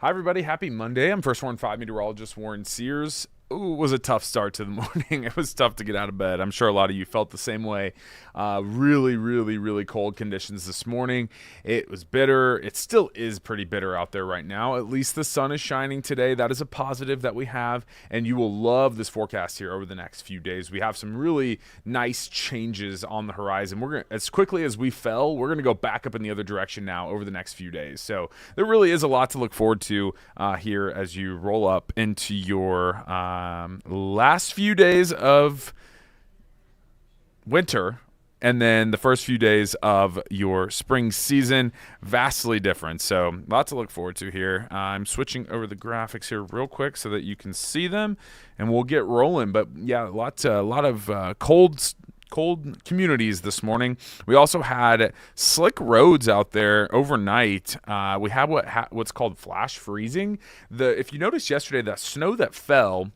Hi, everybody. Happy Monday. I'm First Warn 5 Meteorologist Warren Sears. Ooh, it was a tough start to the morning. It was tough to get out of bed. I'm sure a lot of you felt the same way. Really cold conditions this morning. It was bitter. It still is pretty bitter out there right now. At least the sun is shining today. That is a positive that we have, and you will love this forecast here over the next few days. We have some really nice changes on the horizon. We're going to, as quickly as we fell, we're going to go back up in the other direction now over the next few days. So there really is a lot to look forward to here as you roll up into your last few days of winter, and then the first few days of your spring season. Vastly different. So a lot to look forward to here. I'm switching over the graphics here real quick so that you can see them, and we'll get rolling. But yeah, a lot of cold communities this morning. We also had slick roads out there overnight. We had what's called flash freezing. If you noticed yesterday, that snow that fell,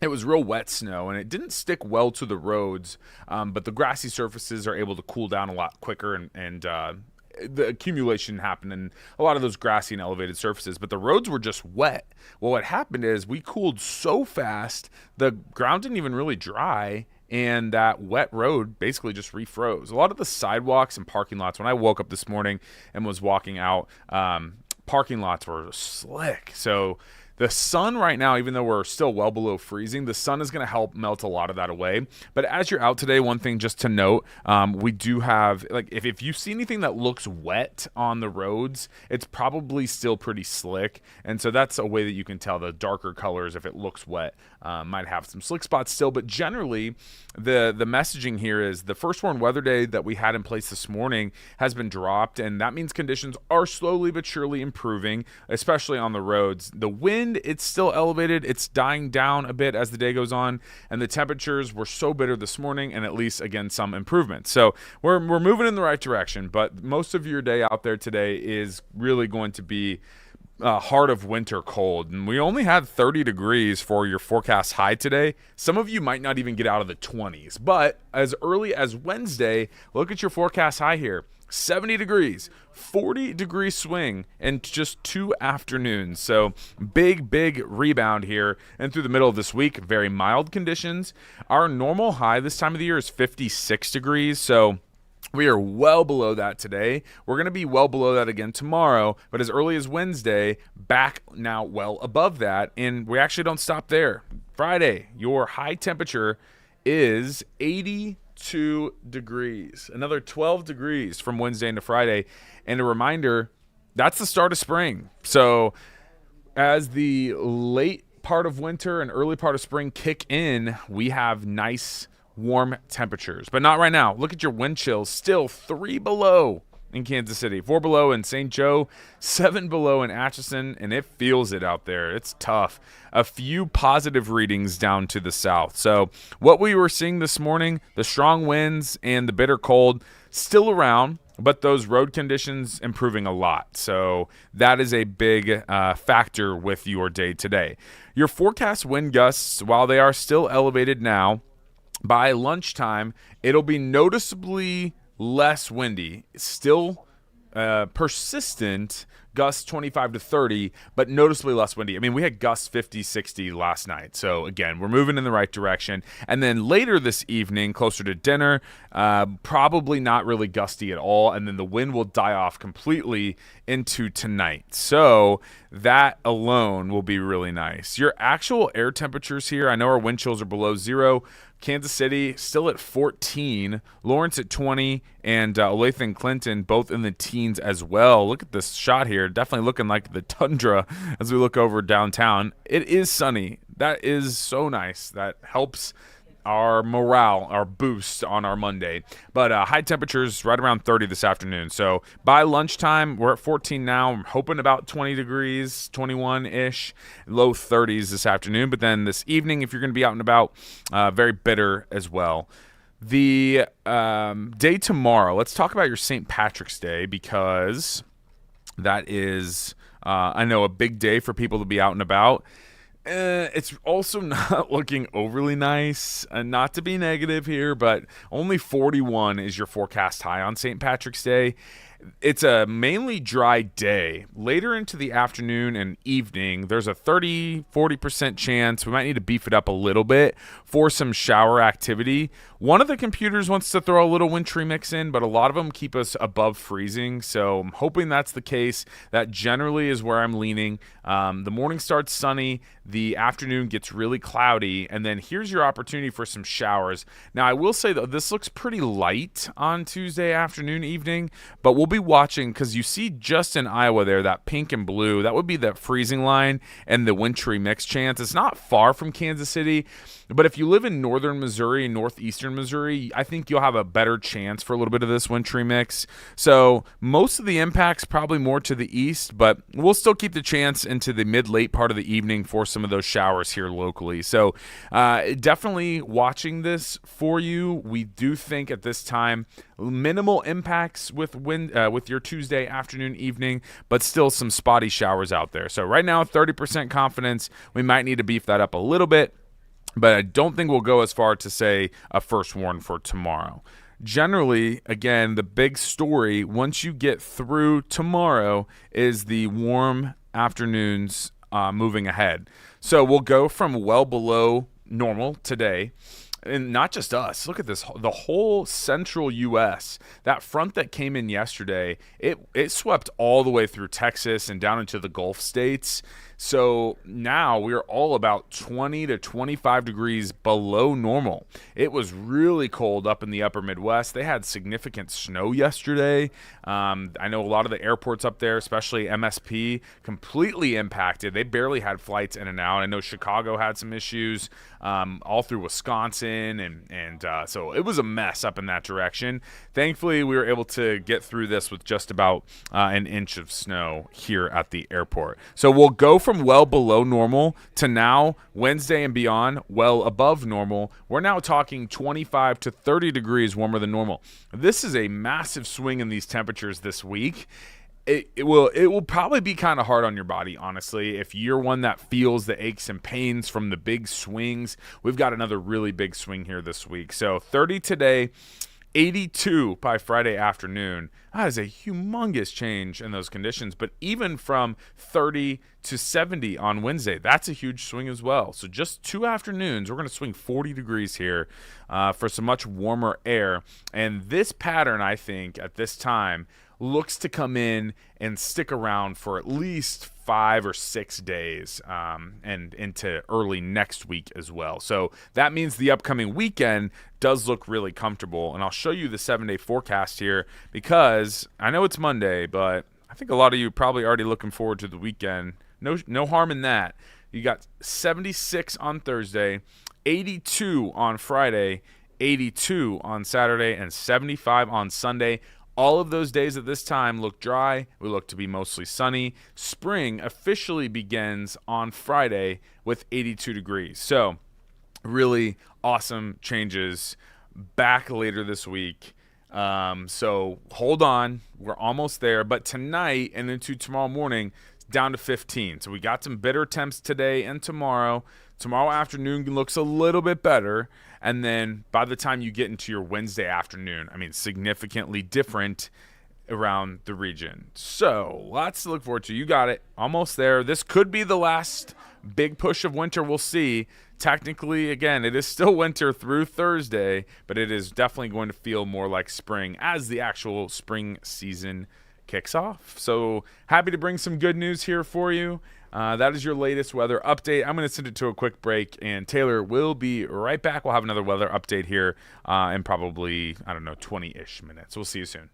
it was real wet snow, and it didn't stick well to the roads, but the grassy surfaces are able to cool down a lot quicker, and the accumulation happened in a lot of those grassy and elevated surfaces, but the roads were just wet. Well, what happened is we cooled so fast, the ground didn't even really dry, and that wet road basically just refroze. A lot of the sidewalks and parking lots, when I woke up this morning and was walking out, parking lots were slick. So the sun right now, even though we're still well below freezing, the sun is going to help melt a lot of that away. But as you're out today, one thing just to note, we do have, like, if you see anything that looks wet on the roads, it's probably still pretty slick. And so that's a way that you can tell the darker colors, if it looks wet, might have some slick spots still. But generally, the messaging here is the first warn weather day that we had in place this morning has been dropped, and that means conditions are slowly but surely improving, especially on the roads. The wind, it's still elevated. It's dying down a bit as the day goes on, and the temperatures were so bitter this morning, and at least, again, some improvement. So we're moving in the right direction, but most of your day out there today is really going to be heart of winter cold, and we only had 30 degrees for your forecast high today. Some of you might not even get out of the 20s, but as early as Wednesday, look at your forecast high here. 70 degrees, 40 degree swing in just 2 afternoons. So big rebound here. And through the middle of this week, very mild conditions. Our normal high this time of the year is 56 degrees. So we are well below that today. We're going to be well below that again tomorrow, but as early as Wednesday, back now well above that. And we actually don't stop there. Friday, your high temperature is 82 degrees. Another 12 degrees from Wednesday into Friday. And a reminder, that's the start of spring. So as the late part of winter and early part of spring kick in, we have nice warm temperatures, but not right now. Look at your wind chills, still 3 below in Kansas City, 4 below in St. Joe, 7 below in Atchison, and it feels it out there. It's tough. A few positive readings down to the south. So what we were seeing this morning, the strong winds and the bitter cold, still around, but those road conditions improving a lot. So that is a big factor with your day today. Your forecast wind gusts, while they are still elevated now, by lunchtime, it'll be noticeably less windy. It's still persistent, gusts 25 to 30, but noticeably less windy. I mean, we had gusts 50, 60 last night. So, again, we're moving in the right direction. And then later this evening, closer to dinner, probably not really gusty at all. And then the wind will die off completely into tonight. So that alone will be really nice. Your actual air temperatures here, I know our wind chills are below zero. Kansas City still at 14, Lawrence at 20, and Olathe and Clinton both in the teens as well. Look at this shot here. Definitely looking like the tundra as we look over downtown. It is sunny. That is so nice. That helps our morale, our boost on our Monday. But high temperatures right around 30 this afternoon. So by lunchtime, we're at 14 now. I'm hoping about 20 degrees, 21-ish, low 30s this afternoon. But then this evening, if you're going to be out and about, very bitter as well. The day tomorrow, let's talk about your St. Patrick's Day, because that is, I know, a big day for people to be out and about. It's also not looking overly nice. Not to be negative here, but only 41 is your forecast high on St. Patrick's Day. It's a mainly dry day. Later into the afternoon and evening, there's a 30-40% chance we might need to beef it up a little bit for some shower activity. One of the computers wants to throw a little wintry mix in, but a lot of them keep us above freezing. So I'm hoping that's the case. That generally is where I'm leaning. The morning starts sunny, the afternoon gets really cloudy, and then here's your opportunity for some showers. Now, I will say that this looks pretty light on Tuesday afternoon, evening, but we'll be watching because you see just in Iowa there, that pink and blue, that would be the freezing line and the wintry mix chance. It's not far from Kansas City, but if you live in northern Missouri and northeastern Missouri, I think you'll have a better chance for a little bit of this wintry mix. So most of the impact's probably more to the east, but we'll still keep the chance into the mid-late part of the evening for some of those showers here locally. So definitely watching this for you. We do think at this time minimal impacts with your Tuesday afternoon, evening, but still some spotty showers out there. So right now, 30% confidence. We might need to beef that up a little bit, but I don't think we'll go as far to say a first warn for tomorrow. Generally, again, the big story once you get through tomorrow is the warm afternoons moving ahead. So we'll go from well below normal today. And not just us. Look at this. The whole central U.S., that front that came in yesterday, it swept all the way through Texas and down into the Gulf states. So now we're all about 20 to 25 degrees below normal. It was really cold up in the upper Midwest. They had significant snow yesterday. I know a lot of the airports up there, especially MSP, completely impacted. They barely had flights in and out. I know Chicago had some issues all through Wisconsin, and so it was a mess up in that direction. Thankfully, we were able to get through this with just about an inch of snow here at the airport. So we'll go from well below normal to now Wednesday and beyond well above normal. We're now talking 25 to 30 degrees warmer than normal. This is a massive swing in these temperatures this week. It will probably be kind of hard on your body, honestly, if you're one that feels the aches and pains from the big swings. We've got another really big swing here this week. So 30 today, 82 by Friday afternoon. That is a humongous change in those conditions. But even from 30 to 70 on Wednesday, that's a huge swing as well. So just 2 afternoons, we're going to swing 40 degrees here for some much warmer air. And this pattern, I think, at this time, looks to come in and stick around for at least 5 or 6 days and into early next week as well. So that means the upcoming weekend does look really comfortable. And I'll show you the 7-day forecast here because I know it's Monday, but I think a lot of you probably already looking forward to the weekend. No harm in that. You got 76 on Thursday, 82 on Friday, 82 on Saturday, and 75 on Sunday. All of those days at this time look dry. We look to be mostly sunny. Spring officially begins on Friday with 82 degrees. So really awesome changes back later this week. So hold on. We're almost there. But tonight and into tomorrow morning, it's down to 15. So we got some bitter temps today and tomorrow. Tomorrow afternoon looks a little bit better. And then by the time you get into your Wednesday afternoon, I mean, significantly different around the region. So lots to look forward to. You got it. Almost there. This could be the last big push of winter. We'll see. Technically, again, it is still winter through Thursday, but it is definitely going to feel more like spring as the actual spring season kicks off. So happy to bring some good news here for you. That is your latest weather update. I'm going to send it to a quick break, and Taylor will be right back. We'll have another weather update here in probably, 20-ish minutes. We'll see you soon.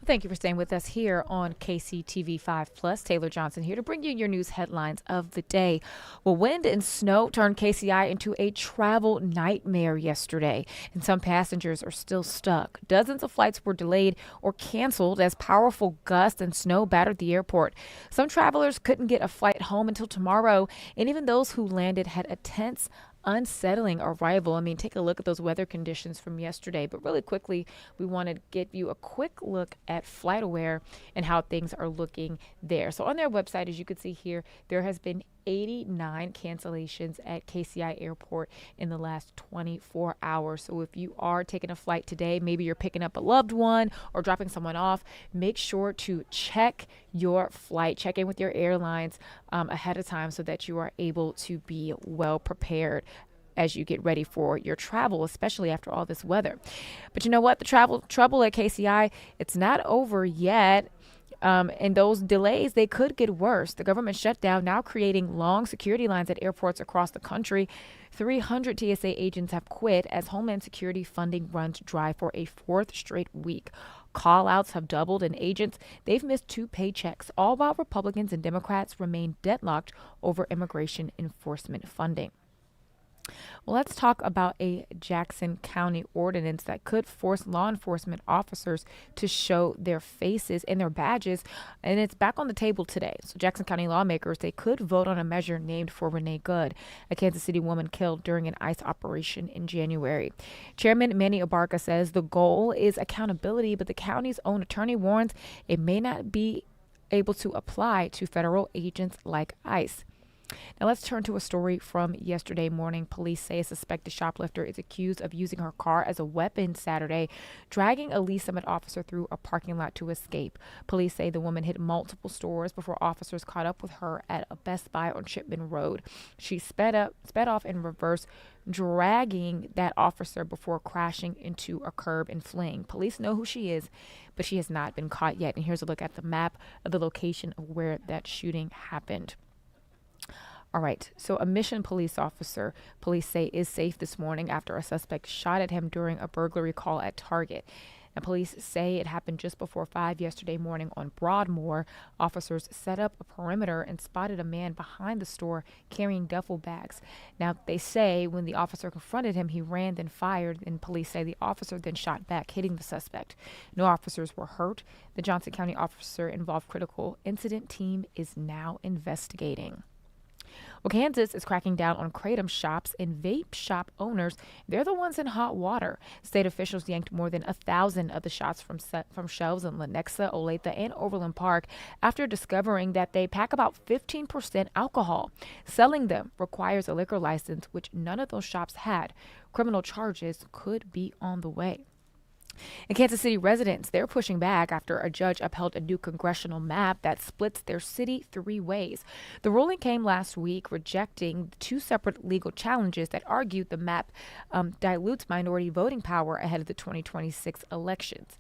Thank you for staying with us here on KCTV 5 Plus. Taylor Johnson here to bring you your news headlines of the day. Well, wind and snow turned KCI into a travel nightmare yesterday, and some passengers are still stuck. Dozens of flights were delayed or canceled as powerful gusts and snow battered the airport. Some travelers couldn't get a flight home until tomorrow, and even those who landed had a tense, unsettling arrival. I mean, take a look at those weather conditions from yesterday. But really quickly, we want to give you a quick look at FlightAware and how things are looking there. So on their website, as you can see here, there has been 89 cancellations at KCI Airport in the last 24 hours. So if you are taking a flight today, maybe you're picking up a loved one or dropping someone off, make sure to check your flight, check in with your airlines ahead of time so that you are able to be well prepared as you get ready for your travel, especially after all this weather. But you know what? The travel trouble at KCI, it's not over yet. And those delays, they could get worse. The government shutdown now creating long security lines at airports across the country. 300 TSA agents have quit as Homeland Security funding runs dry for a fourth straight week. Call-outs have doubled, and agents, they've missed 2 paychecks, all while Republicans and Democrats remain deadlocked over immigration enforcement funding. Well, let's talk about a Jackson County ordinance that could force law enforcement officers to show their faces and their badges, and it's back on the table today. So Jackson County lawmakers, they could vote on a measure named for Renee Good, a Kansas City woman killed during an ICE operation in January. Chairman Manny Abarca says the goal is accountability, but the county's own attorney warns it may not be able to apply to federal agents like ICE. Now let's turn to a story from yesterday morning. Police say a suspected shoplifter is accused of using her car as a weapon Saturday, dragging a Lee Summit officer through a parking lot to escape. Police say the woman hit multiple stores before officers caught up with her at a Best Buy on Shipman Road. She sped off in reverse, dragging that officer before crashing into a curb and fleeing. Police know who she is, but she has not been caught yet. And here's a look at the map of the location of where that shooting happened. All right, so a Mission police officer, police say, is safe this morning after a suspect shot at him during a burglary call at Target. Now, police say it happened just before 5 yesterday morning on Broadmoor. Officers set up a perimeter and spotted a man behind the store carrying duffel bags. Now, they say when the officer confronted him, he ran, then fired, and police say the officer then shot back, hitting the suspect. No officers were hurt. The Johnson County officer involved critical incident team is now investigating. Well, Kansas is cracking down on kratom shops and vape shop owners. They're the ones in hot water. State officials yanked more than 1,000 of the shops from shelves in Lenexa, Olathe, and Overland Park after discovering that they pack about 15% alcohol. Selling them requires a liquor license, which none of those shops had. Criminal charges could be on the way. And Kansas City residents, they're pushing back after a judge upheld a new congressional map that splits their city 3 ways. The ruling came last week, rejecting 2 separate legal challenges that argued the map dilutes minority voting power ahead of the 2026 elections.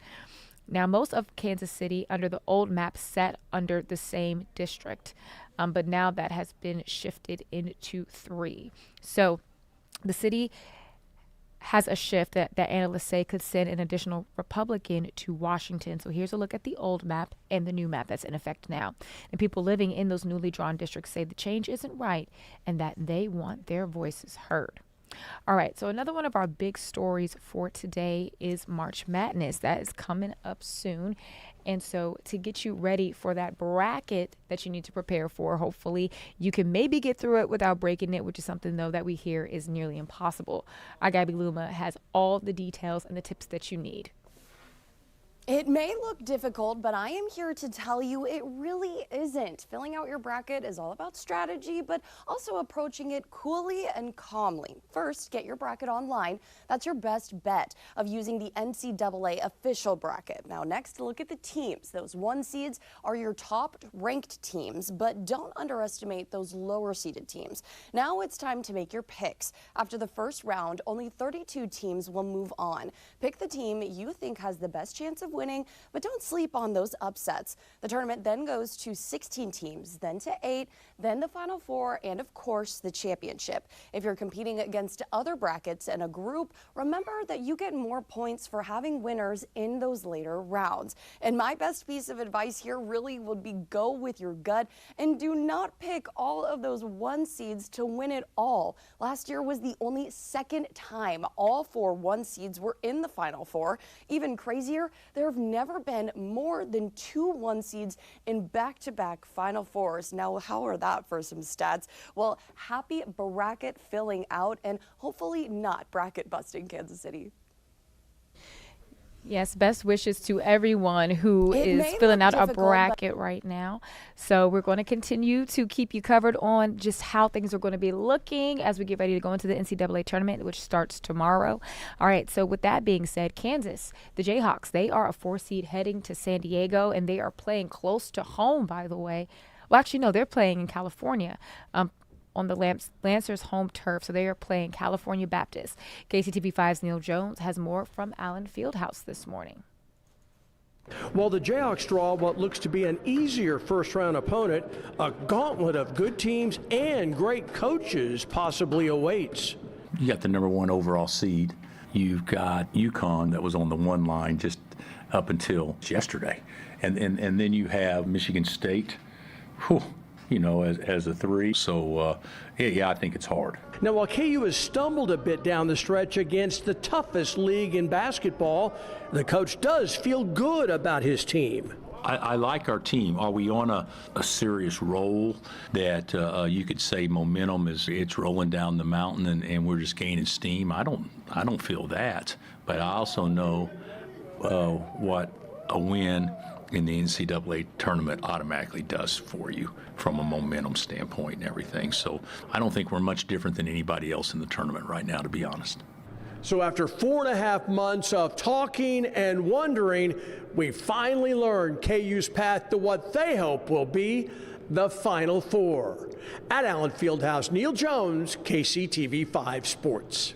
Now, most of Kansas City under the old map sat under the same district, but now that has been shifted into 3. So the city has a shift that analysts say could send an additional Republican to Washington. So here's a look at the old map and the new map that's in effect now. And people living in those newly drawn districts say the change isn't right and that they want their voices heard. All right, so another one of our big stories for today is March Madness. That is coming up soon. And so to get you ready for that bracket that you need to prepare for, hopefully you can maybe get through it without breaking it, which is something, though, that we hear is nearly impossible. Our Gabby Luma has all the details and the tips that you need. It may look difficult, but I am here to tell you it really isn't. Filling out your bracket is all about strategy, but also approaching it coolly and calmly. First, get your bracket online. That's your best bet of using the NCAA official bracket. Now, next, look at the teams. Those 1 seeds are your top ranked teams, but don't underestimate those lower seeded teams. Now it's time to make your picks. After the first round, only 32 teams will move on. Pick the team you think has the best chance of of winning, but don't sleep on those upsets. The tournament then goes to 16 teams, then to 8, then the Final Four, and of course the championship. If you're competing against other brackets in a group, remember that you get more points for having winners in those later rounds. And my best piece of advice here really would be go with your gut and do not pick all of those 1 seeds to win it all. Last year was the only second time all 4 1 seeds were in the Final Four. Even crazier, there have never been more than 2 1 seeds in back-to-back Final Fours. Now, how are that for some stats? Well, happy bracket filling out and hopefully not bracket busting, Kansas City. Yes, best wishes to everyone who is filling out a bracket right now. So we're going to continue to keep you covered on just how things are going to be looking as we get ready to go into the NCAA tournament, which starts tomorrow. All right, so with that being said, Kansas, the Jayhawks, they are a 4 seed heading to San Diego, and they are playing close to home, by the way. Well, actually, no, they're playing in California. On the Lancers' home turf, so they are playing California Baptist. KCTV5's Neil Jones has more from Allen Fieldhouse this morning. Well, the Jayhawks draw what looks to be an easier first-round opponent. A gauntlet of good teams and great coaches possibly awaits. You got the #1 overall seed. You've got UConn that was on the 1 line just up until yesterday. And then you have Michigan State. Whew. You know, as a 3. So, yeah, I think it's hard. Now, while KU has stumbled a bit down the stretch against the toughest league in basketball, the coach does feel good about his team. I like our team. Are we on a serious roll that you could say momentum it's rolling down the mountain and we're just gaining steam? I don't feel that. But I also know what a win in the NCAA tournament automatically does for you from a momentum standpoint and everything. So I don't think we're much different than anybody else in the tournament right now, to be honest. So after 4.5 months of talking and wondering, we finally learned KU's path to what they hope will be the Final Four. At Allen Fieldhouse, Neil Jones, KCTV5 Sports.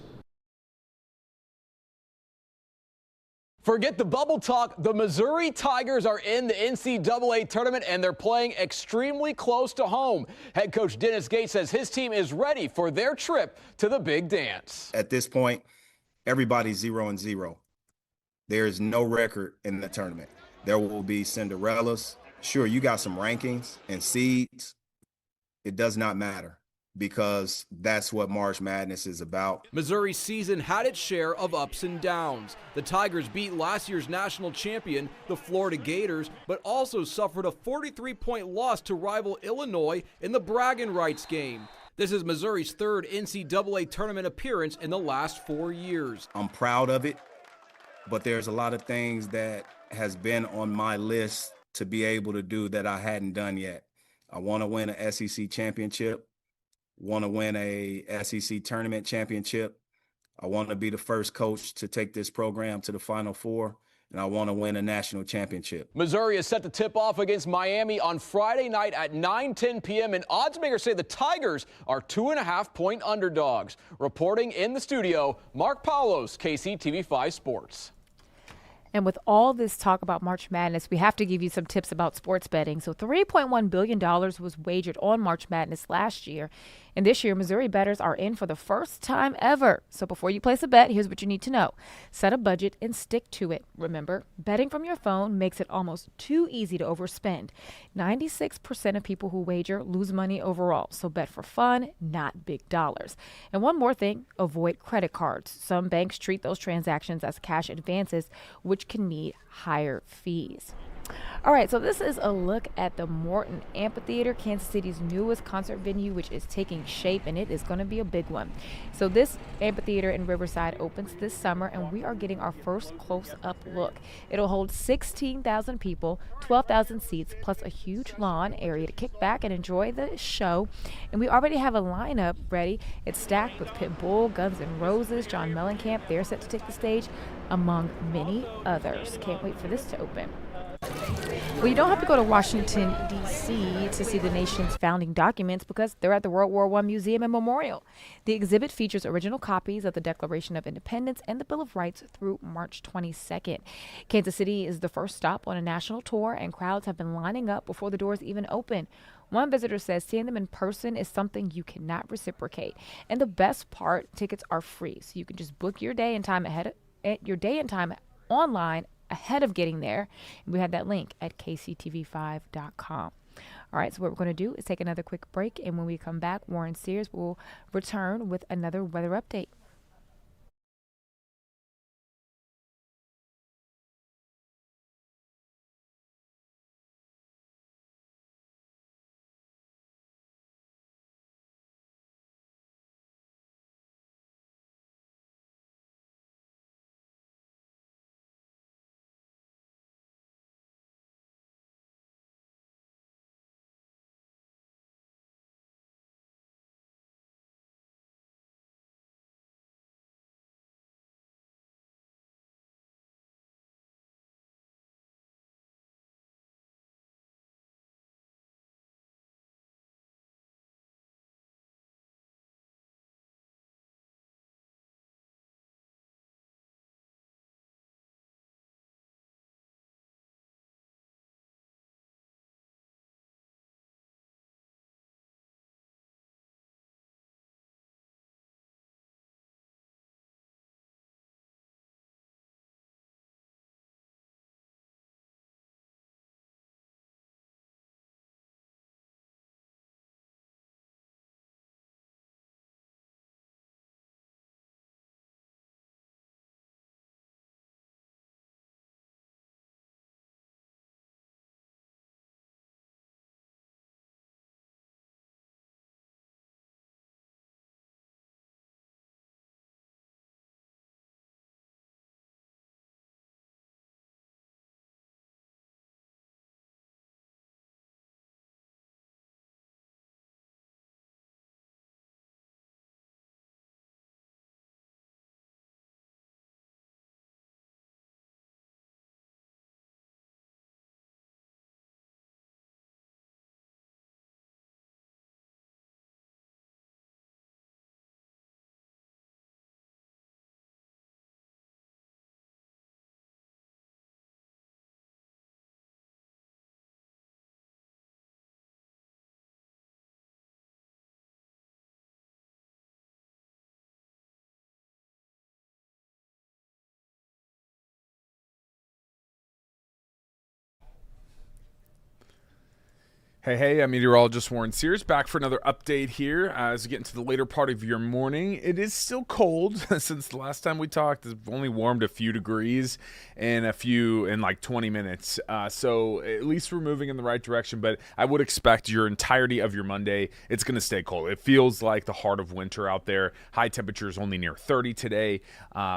Forget the bubble talk. The Missouri Tigers are in the NCAA tournament, and they're playing extremely close to home. Head coach Dennis Gates says his team is ready for their trip to the big dance. At this point, everybody's 0-0. There is no record in the tournament. There will be Cinderellas. Sure, you got some rankings and seeds. It does not matter, because that's what March Madness is about. Missouri's season had its share of ups and downs. The Tigers beat last year's national champion, the Florida Gators, but also suffered a 43-point loss to rival Illinois in the bragging rights game. This is Missouri's 3rd NCAA tournament appearance in the last 4 years. I'm proud of it, but there's a lot of things that has been on my list to be able to do that I hadn't done yet. I want to win an SEC championship. Want to win a SEC tournament championship. I want to be the first coach to take this program to the Final Four, and I want to win a national championship. Missouri is set to tip off against Miami on Friday night at 9:10 p.m., and odds makers say the Tigers are 2.5-point underdogs. Reporting in the studio, Mark Paulos, KCTV5 Sports. And with all this talk about March Madness, we have to give you some tips about sports betting. So $3.1 billion was wagered on March Madness last year. And this year, Missouri bettors are in for the first time ever. So before you place a bet, here's what you need to know. Set a budget and stick to it. Remember, betting from your phone makes it almost too easy to overspend. 96% of people who wager lose money overall. So bet for fun, not big dollars. And one more thing, avoid credit cards. Some banks treat those transactions as cash advances, which can mean higher fees. All right, so this is a look at the Morton Amphitheater, Kansas City's newest concert venue, which is taking shape, and it is going to be a big one. So this amphitheater in Riverside opens this summer, and we are getting our first close-up look. It'll hold 16,000 people, 12,000 seats, plus a huge lawn area to kick back and enjoy the show. And we already have a lineup ready. It's stacked with Pitbull, Guns N' Roses, John Mellencamp. They're set to take the stage. among many others. Can't wait for this to open. Well, you don't have to go to Washington, D.C. to see the nation's founding documents because they're at the World War I Museum and Memorial. The exhibit features original copies of the Declaration of Independence and the Bill of Rights through March 22nd. Kansas City is the first stop on a national tour, and crowds have been lining up before the doors even open. One visitor says seeing them in person is something you cannot reciprocate. And the best part, tickets are free, so you can just book your day and time online ahead of getting there. And we have that link at kctv5.com. All right, so what we're going to do is take another quick break, and when we come back, Warren Sears will return with another weather update. Hey, I'm Meteorologist Warren Sears, back for another update here as we get into the later part of your morning. It is still cold since the last time we talked. It's only warmed a few degrees in like 20 minutes. So at least we're moving in the right direction, but I would expect your entirety of your Monday, it's going to stay cold. It feels like the heart of winter out there. High temperatures only near 30 today.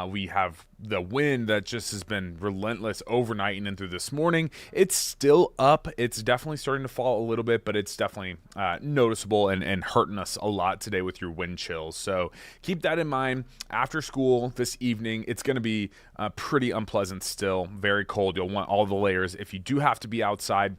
We have the wind that just has been relentless overnight and into this morning. It's still up. It's definitely starting to fall a little bit, but it's definitely noticeable and hurting us a lot today with your wind chills. So keep that in mind. After school this evening, it's going to be pretty unpleasant still, very cold. You'll want all the layers if you do have to be outside.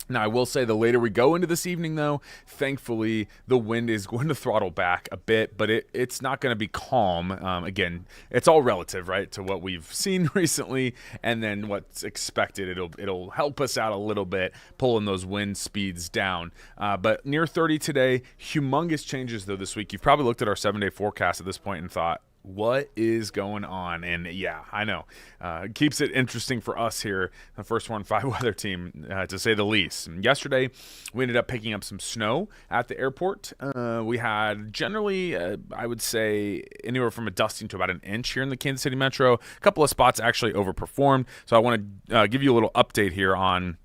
Now, I will say the later we go into this evening, though, thankfully, the wind is going to throttle back a bit, but it's not going to be calm. Again, it's all relative, right, to what we've seen recently and then what's expected. It'll help us out a little bit, pulling those wind speeds down. But near 30 today, humongous changes, though, this week. You've probably looked at our 7-day forecast at this point and thought, what is going on? And yeah, I know. It keeps it interesting for us here, the First Warn 5 weather team, to say the least. And yesterday, we ended up picking up some snow at the airport. We had generally, I would say, anywhere from a dusting to about an inch here in the Kansas City metro. A couple of spots actually overperformed. So I want to give you a little update here on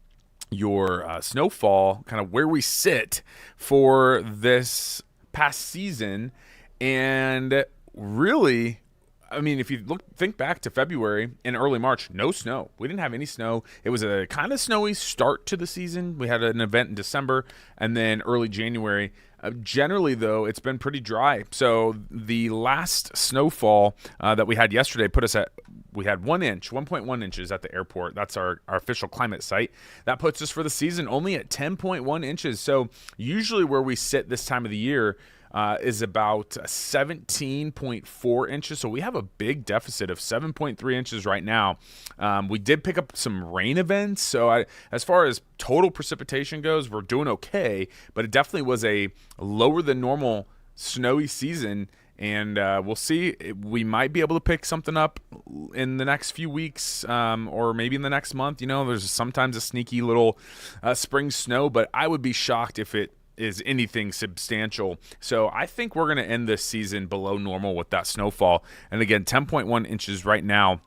your snowfall, kind of where we sit for this past season. And really, I mean, if you think back to February and early March, no snow. We didn't have any snow. It was a kind of snowy start to the season. We had an event in December and then early January. Generally, though, it's been pretty dry. So the last snowfall that we had yesterday put us at, we had 1.1 inches at the airport. That's our official climate site. That puts us for the season only at 10.1 inches. So usually where we sit this time of the year is about 17.4 inches. So we have a big deficit of 7.3 inches right now. We did pick up some rain events. So as far as total precipitation goes, we're doing okay. But it definitely was a lower than normal snowy season. And we'll see. We might be able to pick something up in the next few weeks or maybe in the next month. You know, there's sometimes a sneaky little spring snow, but I would be shocked if it is anything substantial. So I think we're going to end this season below normal with that snowfall. And again, 10.1 inches right now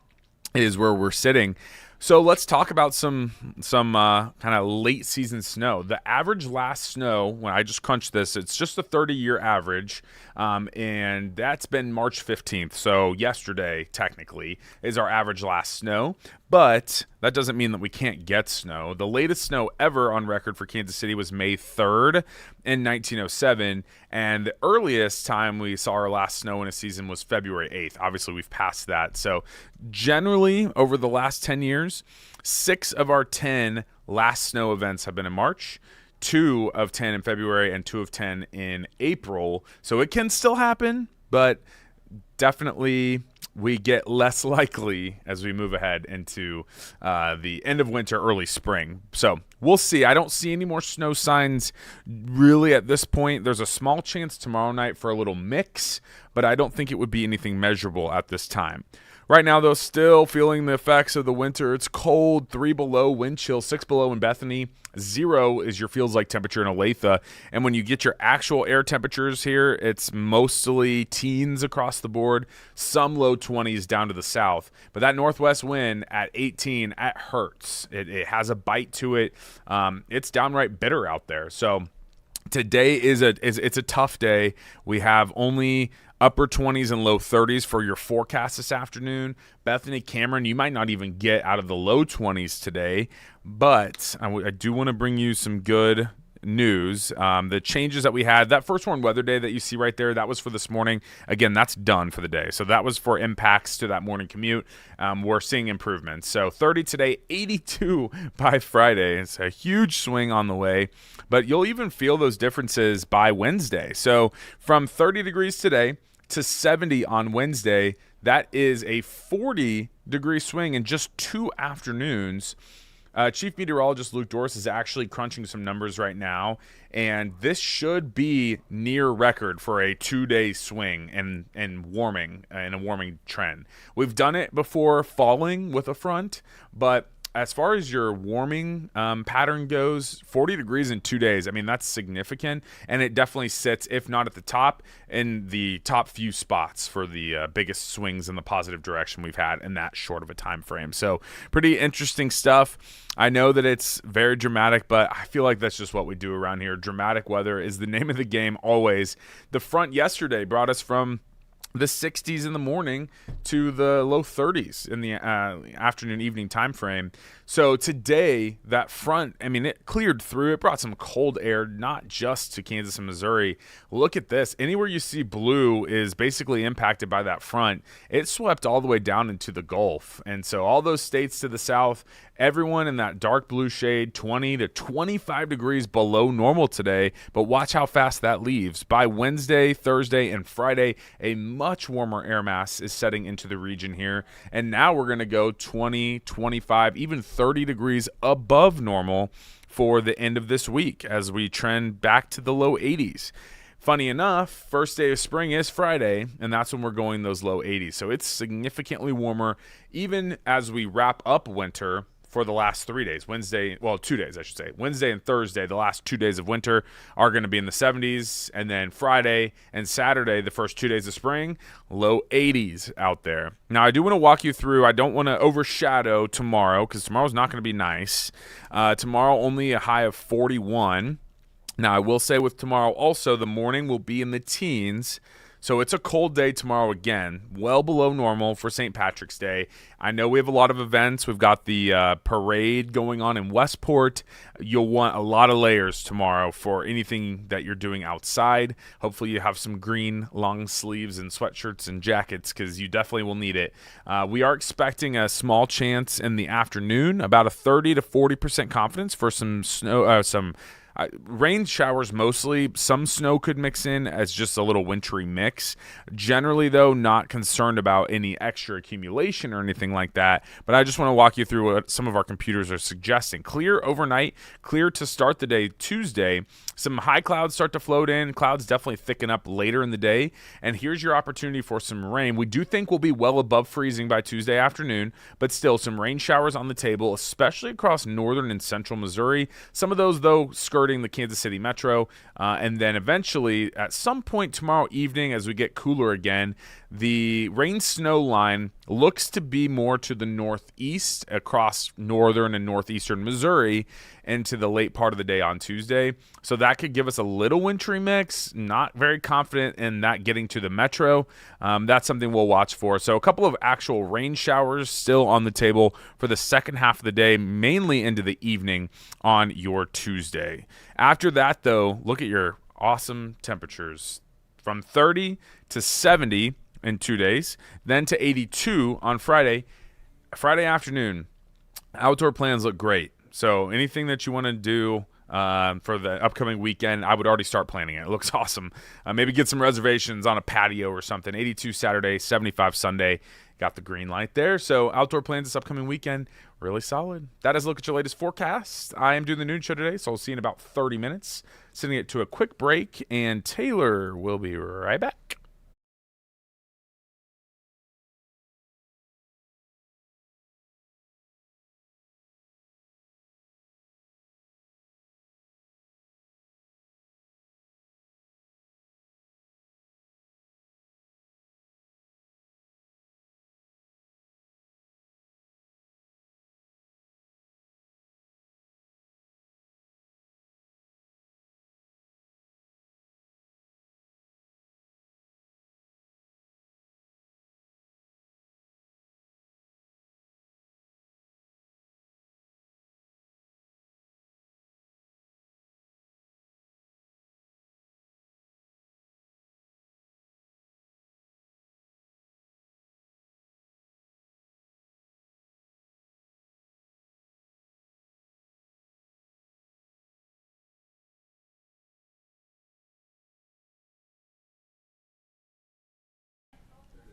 is where we're sitting. So let's talk about some kind of late season snow. The average last snow, when I just crunched this, it's just a 30-year average, and that's been March 15th. So yesterday, technically, is our average last snow. But that doesn't mean that we can't get snow. The latest snow ever on record for Kansas City was May 3rd in 1907, and the earliest time we saw our last snow in a season was February 8th. Obviously, we've passed that. So generally, over the last 10 years, 6 of our 10 last snow events have been in March, 2 of 10 in February, and 2 of 10 in April. So it can still happen, but definitely we get less likely as we move ahead into the end of winter, early spring. So we'll see. I don't see any more snow signs really at this point. There's a small chance tomorrow night for a little mix, but I don't think it would be anything measurable at this time. Right now, though, still feeling the effects of the winter. It's cold, 3 below, wind chill, 6 below in Bethany. 0 is your feels like temperature in Olathe. And when you get your actual air temperatures here, it's mostly teens across the board, some low 20s down to the south. But that northwest wind at 18, it hurts. It has a bite to it. It's downright bitter out there. So today it's a tough day. We have only upper 20s and low 30s for your forecast this afternoon. Bethany, Cameron, you might not even get out of the low 20s today, but I do want to bring you some good news. The changes that we had, that first warm weather day that you see right there, that was for this morning. Again, that's done for the day. So that was for impacts to that morning commute. We're seeing improvements. So 30 today, 82 by Friday. It's a huge swing on the way, but you'll even feel those differences by Wednesday. So from 30 degrees today to 70 on Wednesday, that is a 40-degree swing in just 2 afternoons. Chief Meteorologist Luke Doris is actually crunching some numbers right now, and this should be near record for a 2-day swing and warming and a warming trend. We've done it before falling with a front, but as far as your warming pattern goes, 40 degrees in 2 days, I mean, that's significant, and it definitely sits, if not at the top, in the top few spots for the biggest swings in the positive direction we've had in that short of a time frame. So pretty interesting stuff. I know that it's very dramatic, but I feel like that's just what we do around here. Dramatic weather is the name of the game always. The front yesterday brought us from the 60s in the morning to the low 30s in the afternoon, evening time frame. So today, that front, I mean, it cleared through. It brought some cold air, not just to Kansas and Missouri. Look at this. Anywhere you see blue is basically impacted by that front. It swept all the way down into the Gulf. And so all those states to the south, everyone in that dark blue shade, 20 to 25 degrees below normal today. But watch how fast that leaves. By Wednesday, Thursday, and Friday, a much warmer air mass is setting into the region here. And now we're going to go 20, 25, even 30 degrees above normal for the end of this week as we trend back to the low 80s. Funny enough, first day of spring is Friday, and that's when we're going those low 80s. So it's significantly warmer even as we wrap up winter for the last 3 days. 2 days, I should say. Wednesday and Thursday, the last 2 days of winter, are going to be in the 70s. And then Friday and Saturday, the first 2 days of spring, low 80s out there. Now, I do want to walk you through. I don't want to overshadow tomorrow because tomorrow's not going to be nice. Tomorrow, only a high of 41. Now, I will say with tomorrow also, the morning will be in the teens. So it's a cold day tomorrow again, well below normal for St. Patrick's Day. I know we have a lot of events. We've got the parade going on in Westport. You'll want a lot of layers tomorrow for anything that you're doing outside. Hopefully you have some green long sleeves and sweatshirts and jackets because you definitely will need it. We are expecting a small chance in the afternoon, about a 30 to 40% confidence for some snow, rain showers mostly. Some snow could mix in as just a little wintry mix. Generally, though, not concerned about any extra accumulation or anything like that. But I just want to walk you through what some of our computers are suggesting. Clear overnight, clear to start the day Tuesday. Some high clouds start to float in. Clouds definitely thicken up later in the day. And here's your opportunity for some rain. We do think we'll be well above freezing by Tuesday afternoon, but still some rain showers on the table, especially across northern and central Missouri. Some of those, though, skirting the Kansas City metro, and then eventually at some point tomorrow evening as we get cooler again, the rain snow line looks to be more to the northeast across northern and northeastern Missouri into the late part of the day on Tuesday. So that could give us a little wintry mix. Not very confident in that getting to the metro. That's something we'll watch for. So a couple of actual rain showers still on the table for the second half of the day, mainly into the evening on your Tuesday. After that, though, look at your awesome temperatures from 30 to 70 in 2 days, then to 82 on Friday. Friday afternoon, outdoor plans look great. So anything that you want to do for the upcoming weekend, I would already start planning it. It looks awesome. Maybe get some reservations on a patio or something. 82 Saturday, 75 Sunday. Got the green light there. So outdoor plans this upcoming weekend, really solid. That is a look at your latest forecast. I am doing the noon show today, so I'll see you in about 30 minutes. Sending it to a quick break, and Taylor will be right back.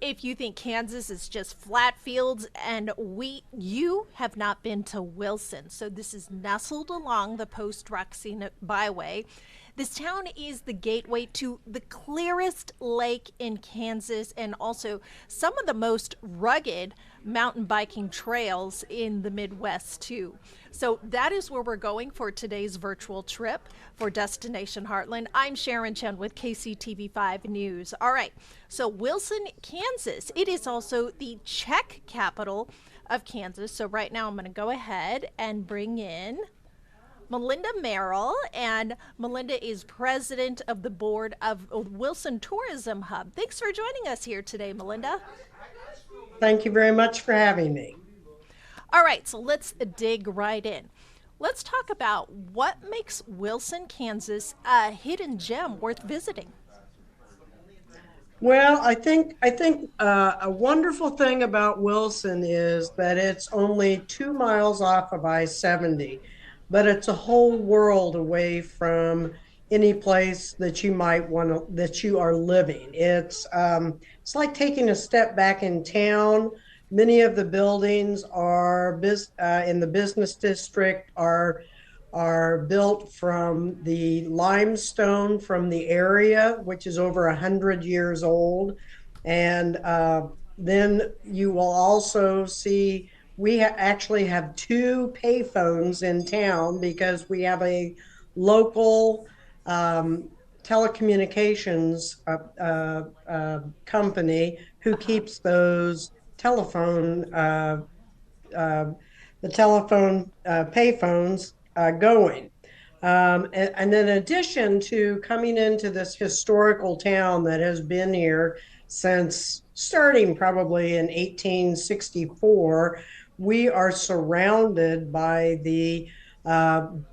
If you think Kansas is just flat fields and wheat, you have not been to Wilson. So this is nestled along the Post-Racine Byway. This town is the gateway to the clearest lake in Kansas and also some of the most rugged mountain biking trails in the Midwest too. So that is where we're going for today's virtual trip for Destination Heartland. I'm Sharon Chen with KCTV5 News. All right, so Wilson, Kansas. It is also the Czech capital of Kansas. So right now I'm going to go ahead and bring in Melinda Merrill, and Melinda is president of the board of Wilson Tourism Hub. Thanks for joining us here today, Melinda. Thank you very much for having me. All right, so let's dig right in. Let's talk about what makes Wilson, Kansas a hidden gem worth visiting. Well, I think a wonderful thing about Wilson is that it's only 2 miles off of I-70, but it's a whole world away from any place that you might want to, that you are living. It's like taking a step back in town. Many of the buildings are in the business district are built from the limestone from the area, which is over 100 years old. And then you will also see we actually have 2 payphones in town because we have a local telecommunications company who keeps those telephone payphones going. And in addition to coming into this historical town that has been here since starting probably in 1864, we are surrounded by the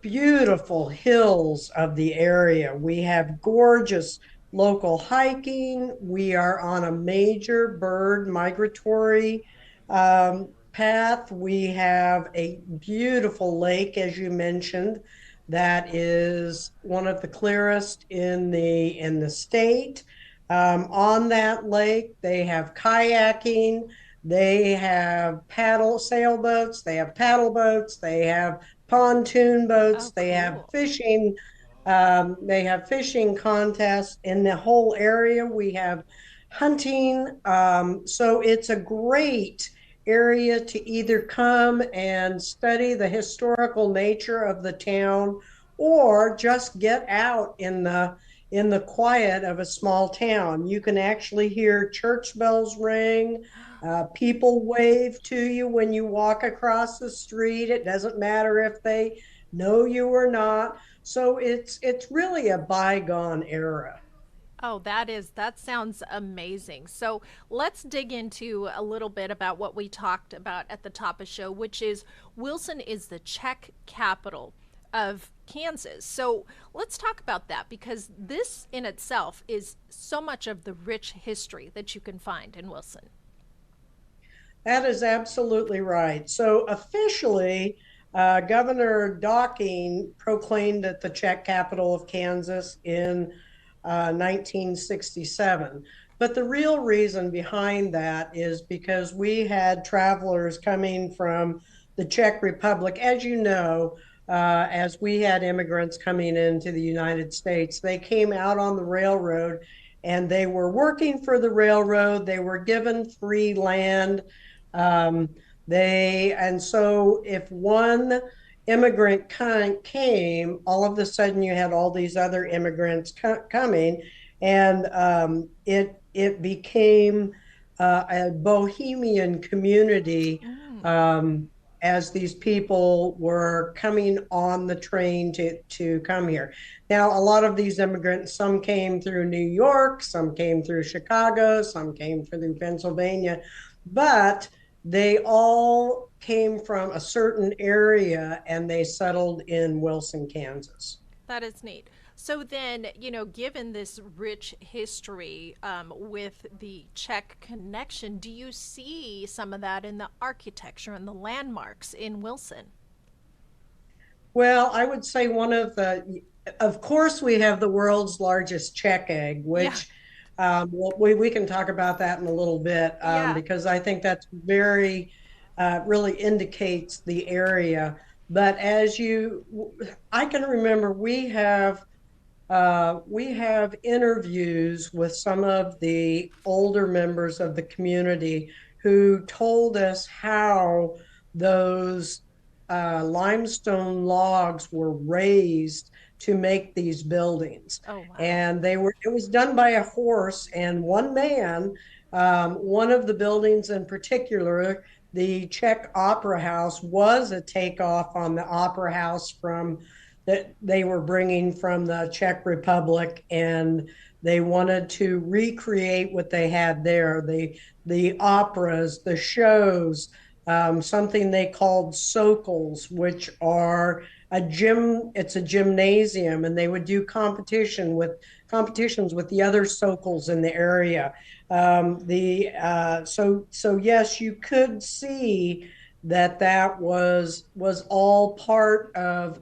beautiful hills of the area. We have gorgeous local hiking. We are on a major bird migratory path. We have a beautiful lake, as you mentioned, that is one of the clearest in the state. On that lake, they have kayaking, they have paddle sailboats, they have paddle boats, they have pontoon boats, Oh, they have cool. fishing. They have fishing contests in the whole area. We have hunting. So it's a great area to either come and study the historical nature of the town or just get out in the quiet of a small town. You can actually hear church bells ring. People wave to you when you walk across the street. It doesn't matter if they know you or not. So it's really a bygone era. Oh, that sounds amazing. So let's dig into a little bit about what we talked about at the top of the show, which is Wilson is the Czech capital of Kansas. So let's talk about that because this in itself is so much of the rich history that you can find in Wilson. That is absolutely right. So officially, Governor Docking proclaimed it the Czech capital of Kansas in 1967. But the real reason behind that is because we had travelers coming from the Czech Republic. As you know, as we had immigrants coming into the United States, they came out on the railroad and they were working for the railroad. They were given free land. Um, and so if one immigrant came, all of a sudden you had all these other immigrants coming, and it became a bohemian community as these people were coming on the train to come here. Now, a lot of these immigrants, some came through New York, some came through Chicago, some came through Pennsylvania, but they all came from a certain area and they settled in Wilson, Kansas. That is neat. So then, given this rich history with the Czech connection, do you see some of that in the architecture and the landmarks in Wilson? Well, I would say of course, we have the world's largest Czech egg, Yeah, which we can talk about that in a little bit yeah. because I think that's really indicates the area. But I can remember we have interviews with some of the older members of the community who told us how those limestone logs were raised to make these buildings. Oh, wow. And it was done by a horse and one man. One of the buildings in particular, the Czech Opera House, was a takeoff on the Opera House that they were bringing from the Czech Republic, and they wanted to recreate what they had there, the operas, the shows, something they called sokals, which are it's a gymnasium, and they would do competitions with the other sokals in the area. So yes, you could see that was all part of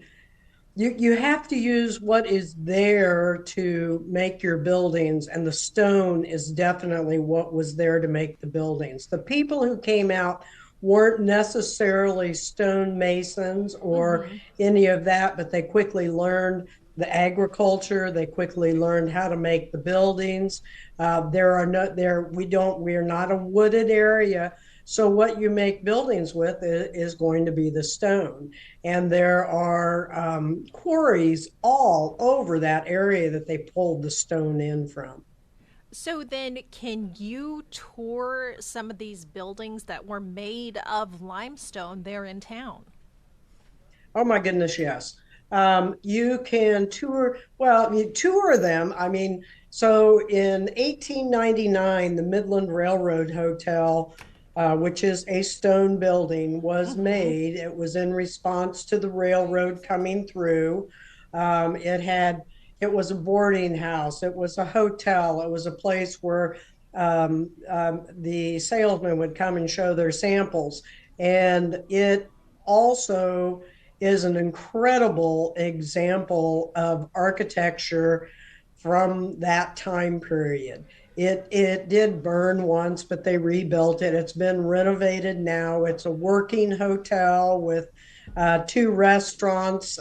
you have to use what is there to make your buildings, and the stone is definitely what was there to make the buildings. The people who came out weren't necessarily stone masons or any of that, but they quickly learned the agriculture. They quickly learned how to make the buildings. We're not a wooded area. So what you make buildings with is going to be the stone. And there are quarries all over that area that they pulled the stone in from. So then, can you tour some of these buildings that were made of limestone there in town? Oh my goodness, yes. You can tour, well, you tour them. I mean, so in 1899, the Midland Railroad Hotel, which is a stone building, was made. It was in response to the railroad coming through. It had, it was a boarding house, it was a hotel, it was a place where the salesman would come and show their samples. And it also is an incredible example of architecture from that time period. It did burn once, but they rebuilt it. It's been renovated now. It's a working hotel with two restaurants,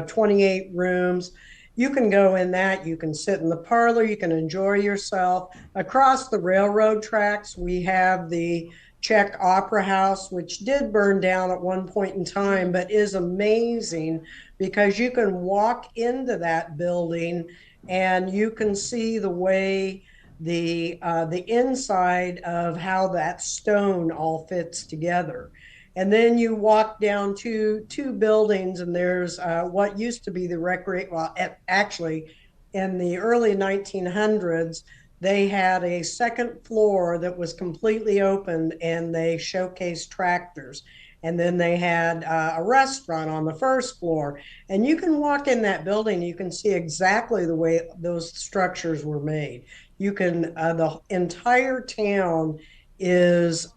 28 rooms. You can go in that. You can sit in the parlor. You can enjoy yourself. Across the railroad tracks, we have the Czech Opera House, which did burn down at one point in time, but is amazing because you can walk into that building and you can see the way the inside of how that stone all fits together. And then you walk down to two buildings, and there's what used to be the recreation. Well, actually, in the early 1900s, they had a second floor that was completely open, and they showcased tractors. And then they had a restaurant on the first floor. And you can walk in that building, you can see exactly the way those structures were made. You can, the entire town is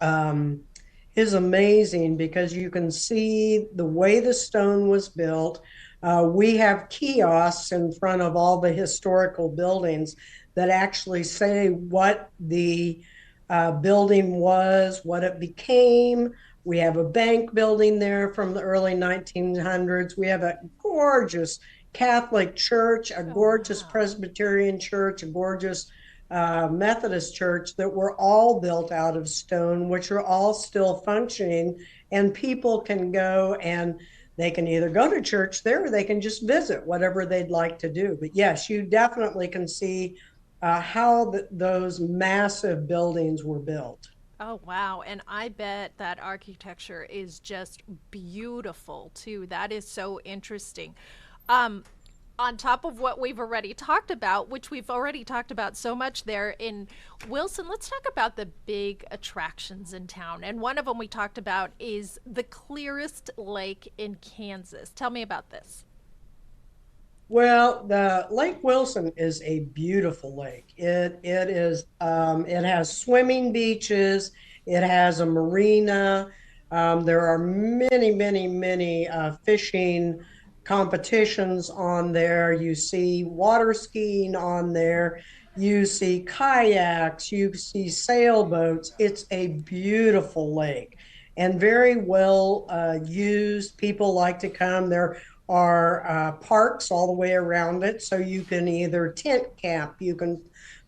amazing because you can see the way the stone was built. We have kiosks in front of all the historical buildings that actually say what the building was, what it became. We have a bank building there from the early 1900s. We have a gorgeous Catholic church, a gorgeous Presbyterian church, a gorgeous Methodist church that were all built out of stone, which are all still functioning. And people can go and they can either go to church there or they can just visit, whatever they'd like to do. But yes, you definitely can see how those massive buildings were built. Oh, wow. And I bet that architecture is just beautiful too. That is so interesting. On top of what we've already talked about, which we've already talked about so much there in Wilson, let's talk about the big attractions in town. And one of them we talked about is the clearest lake in Kansas. Tell me about this. Well, the Lake Wilson is a beautiful lake. It has swimming beaches. It has a marina. There are many fishing competitions on there. You see water skiing on there. You see kayaks. You see sailboats. It's a beautiful lake and very well used. People like to come there are parks all the way around it. So you can either tent camp, you can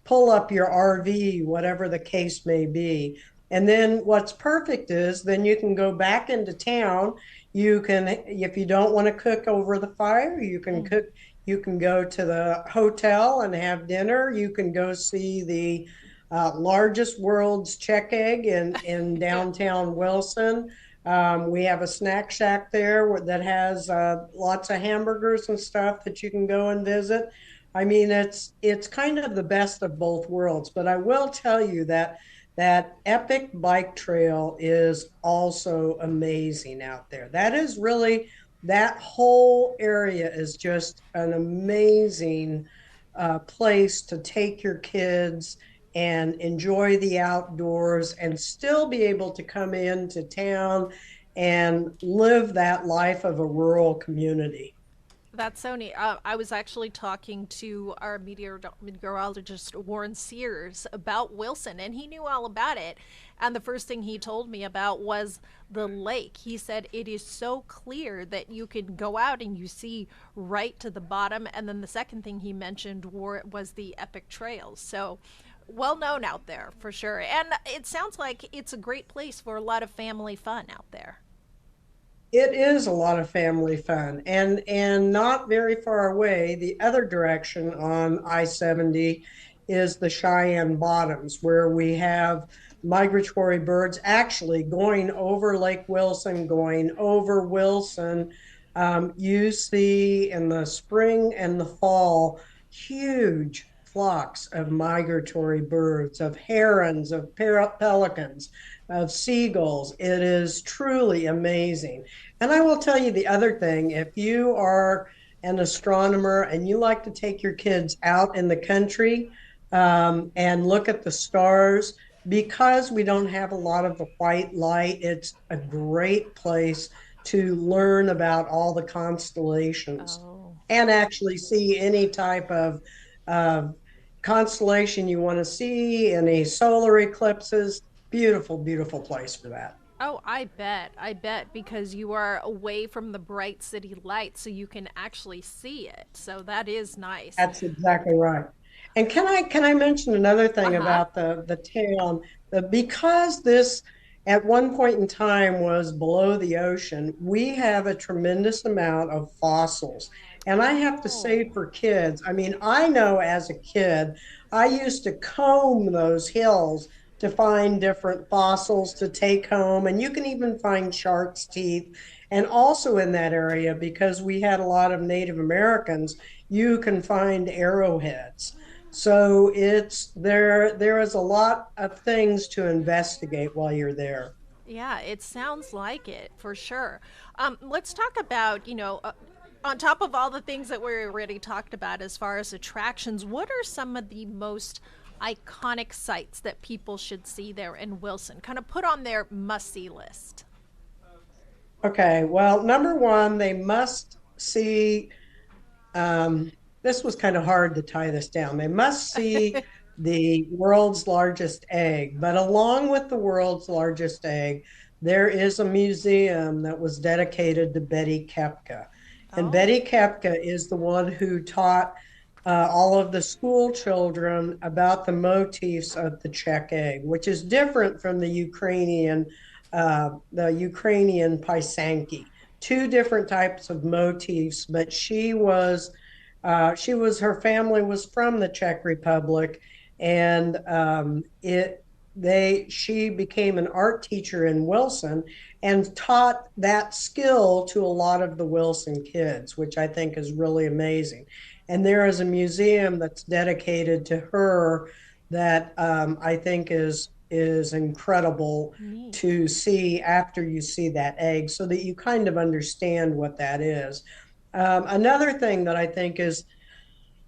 pull up your RV, whatever the case may be. And then what's perfect is then you can go back into town. You can, if you don't want to cook over the fire, you can cook, you can go to the hotel and have dinner. You can go see the largest world's check egg in downtown Wilson. We have a snack shack there that has lots of hamburgers and stuff that you can go and visit. I mean, it's kind of the best of both worlds. But I will tell you that that epic bike trail is also amazing out there. That is really, that whole area is just an amazing place to take your kids and enjoy the outdoors and still be able to come into town and live that life of a rural community. That's so neat. I was actually talking to our meteorologist Warren Sears about Wilson, and he knew all about it. And the first thing he told me about was the lake. He said it is so clear that you can go out and you see right to the bottom. And then the second thing he mentioned was the epic trails. So well known out there for sure. And it sounds like it's a great place for a lot of family fun out there. It is a lot of family fun, and not very far away, the other direction on I-70 is the Cheyenne Bottoms, where we have migratory birds actually going over Lake Wilson, going over Wilson, You see in the spring and the fall huge flocks of migratory birds, of herons, of pelicans, of seagulls. It is truly amazing. And I will tell you the other thing, if you are an astronomer and you like to take your kids out in the country and look at the stars, because we don't have a lot of the white light, it's a great place to learn about all the constellations Oh. and actually see any type of uh, constellation you want to see, any solar eclipses. Beautiful, beautiful place for that. Oh, I bet. I bet because you are away from the bright city lights so you can actually see it. So that is nice. That's exactly right. And can I mention another thing Uh-huh. about the town? Because this at one point in time was below the ocean, we have a tremendous amount of fossils. And I have to say Oh. for kids, I mean, I know as a kid, I used to comb those hills to find different fossils to take home. And you can even find shark's teeth. And also in that area, because we had a lot of Native Americans, you can find arrowheads. So there is a lot of things to investigate while you're there. Yeah, it sounds like it for sure. Let's talk about, on top of all the things that we already talked about as far as attractions, what are some of the most iconic sites that people should see there in Wilson? Kind of put on their must see list. Okay, well, number one, they must see. This was kind of hard to tie this down. They must see the world's largest egg, but along with the world's largest egg, there is a museum that was dedicated to Betty Kepka. And Oh. Betty Kepka is the one who taught all of the school children about the motifs of the Czech egg, which is different from the Ukrainian Pysanky. Two different types of motifs, but her family was from the Czech Republic, and she became an art teacher in Wilson and taught that skill to a lot of the Wilson kids, which I think is really amazing. And there is a museum that's dedicated to her that I think is incredible Neat. to see after you see that egg, so that you kind of understand what that is. Another thing that I think is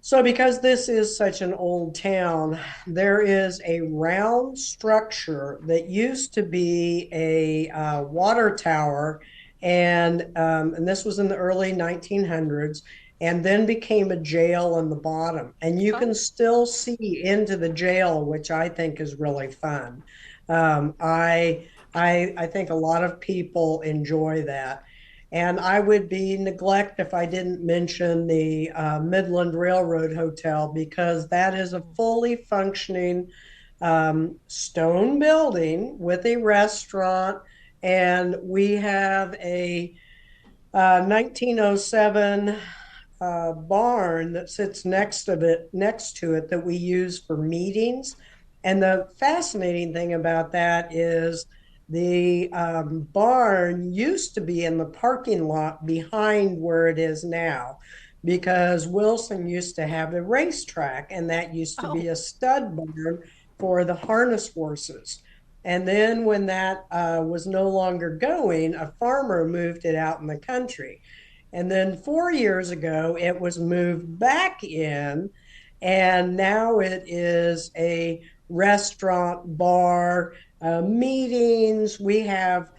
so, because this is such an old town, there is a round structure that used to be a water tower, and this was in the early 1900s, and then became a jail on the bottom. And you can Oh. still see into the jail, which I think is really fun. Um, I I think a lot of people enjoy that. And I would be neglect if I didn't mention the Midland Railroad Hotel, because that is a fully functioning stone building with a restaurant. And we have a 1907 barn that sits next to it that we use for meetings. And the fascinating thing about that is the barn used to be in the parking lot behind where it is now, because Wilson used to have a racetrack, and that used to be Oh. a stud barn for the harness horses. And then when that was no longer going, a farmer moved it out in the country. And then 4 years ago, it was moved back in, and now it is a restaurant, bar, meetings. We have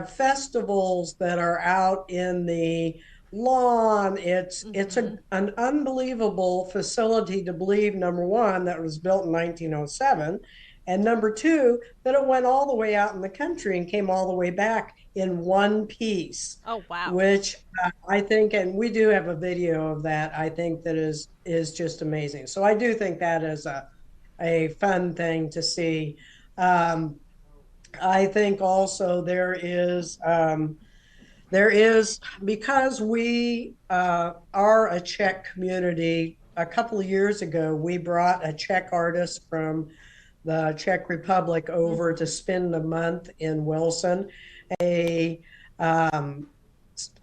festivals that are out in the lawn. It's an unbelievable facility to believe. Number one, that was built in 1907, and number two, that it went all the way out in the country and came all the way back in one piece, Oh, wow. which I think, and we do have a video of that. I think that is just amazing. So I do think that is a fun thing to see. Um, I think also there is, because we are a Czech community. A couple of years ago, we brought a Czech artist from the Czech Republic over to spend a month in Wilson. A um,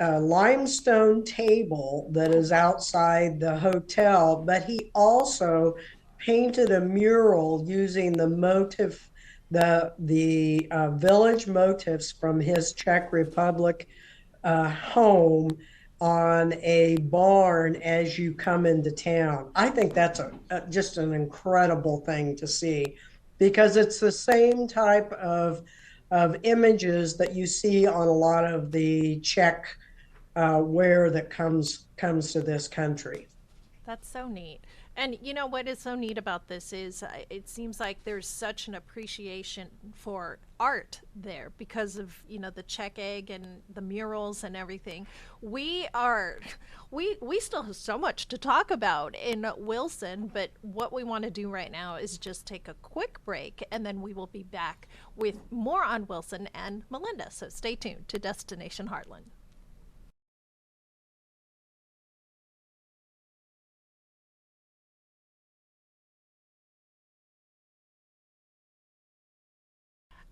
limestone table that is outside the hotel, but he also painted a mural using the motif, the village motifs from his Czech Republic home on a barn as you come into town. I think that's just an incredible thing to see because it's the same type of images that you see on a lot of the Czech ware that comes to this country. That's so neat. And you know what is so neat about this is it seems like there's such an appreciation for art there because of, the Czech egg and the murals and everything. We still have so much to talk about in Wilson, but what we want to do right now is just take a quick break and then we will be back with more on Wilson and Melinda. So stay tuned to Destination Heartland.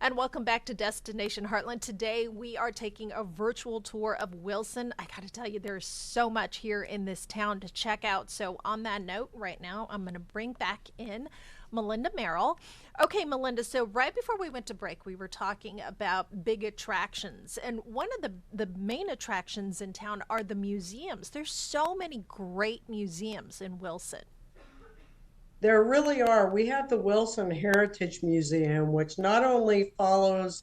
And welcome back to Destination Heartland. Today we are taking a virtual tour of Wilson. I got to tell you, there's so much here in this town to check out. So on that note, right now, I'm going to bring back in Melinda Merrill. Okay, Melinda, so right before we went to break, we were talking about big attractions. And one of the main attractions in town are the museums. There's so many great museums in Wilson. There really are. We have the Wilson Heritage Museum, which not only follows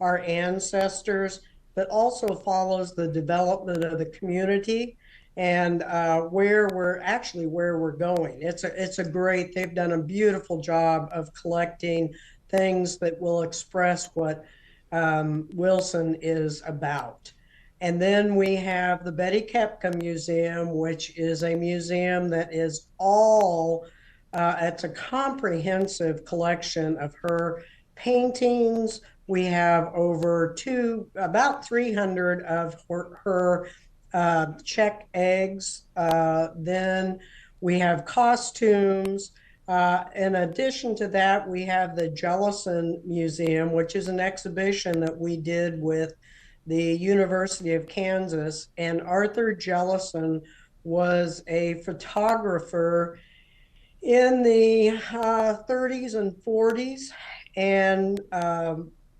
our ancestors, but also follows the development of the community and where we're going. It's a great. They've done a beautiful job of collecting things that will express what Wilson is about. And then we have the Betty Kepka Museum, which is a museum that is it's a comprehensive collection of her paintings. We have about 300 of her Czech eggs. Then we have costumes. In addition to that, we have the Jellison Museum, which is an exhibition that we did with the University of Kansas. And Arthur Jellison was a photographer in the 30s and 40s, and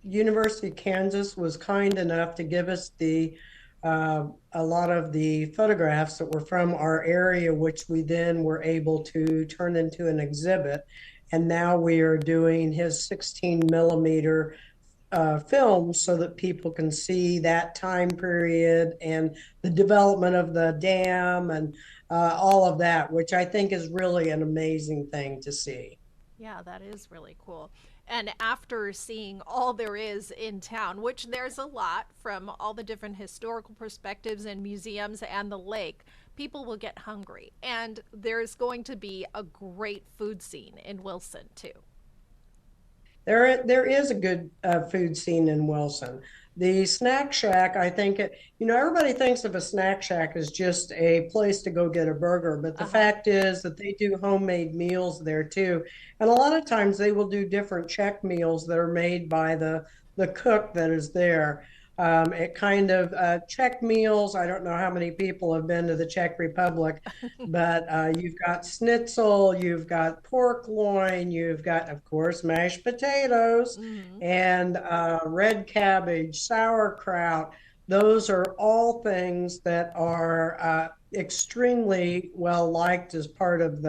University of Kansas was kind enough to give us a lot of the photographs that were from our area, which we then were able to turn into an exhibit. And now we are doing his 16 millimeter film so that people can see that time period and the development of the dam and all of that, which I think is really an amazing thing to see. Yeah, that is really cool. And after seeing all there is in town, which there's a lot from all the different historical perspectives and museums and the lake, people will get hungry. And there's going to be a great food scene in Wilson, too. There is a good food scene in Wilson. The snack shack, I think, everybody thinks of a snack shack as just a place to go get a burger, but the fact is that they do homemade meals there too. And a lot of times they will do different Czech meals that are made by the cook that is there. It kind of Czech meals. I don't know how many people have been to the Czech Republic, but you've got schnitzel, you've got pork loin, you've got, of course, mashed potatoes and red cabbage, sauerkraut. Those are all things that are extremely well liked as part of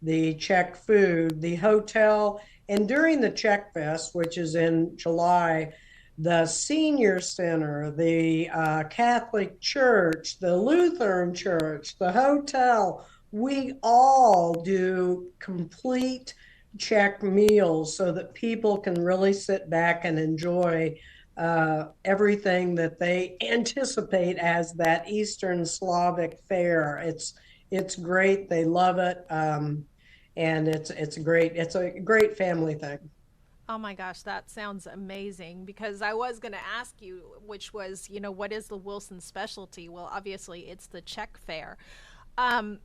the Czech food. The hotel, and during the Czech Fest, which is in July, the senior center, the Catholic Church, the Lutheran Church, the hotel, we all do complete Czech meals so that people can really sit back and enjoy everything that they anticipate as that Eastern Slavic fare. It's great. They love it. And it's a great family thing. Oh my gosh, that sounds amazing, because I was going to ask you, which was, what is the Wilson specialty? Well, obviously it's the Czech fare. I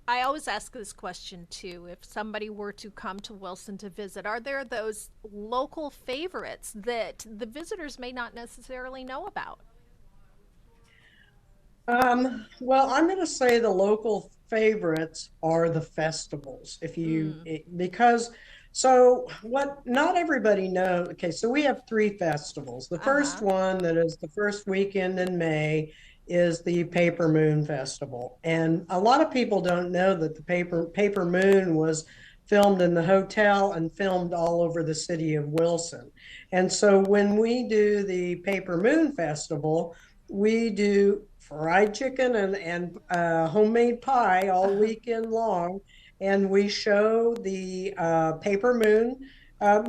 always ask this question too. If somebody were to come to Wilson to visit, are there those local favorites that the visitors may not necessarily know about? Well, I'm going to say the local favorites are the festivals. Because so what not everybody knows. Okay, so we have three festivals. The first Uh-huh. one that is the first weekend in May is the Paper Moon Festival. And a lot of people don't know that the Paper Moon was filmed in the hotel and filmed all over the city of Wilson. And so when we do the Paper Moon Festival, we do fried chicken and homemade pie all weekend long. And we show the Paper Moon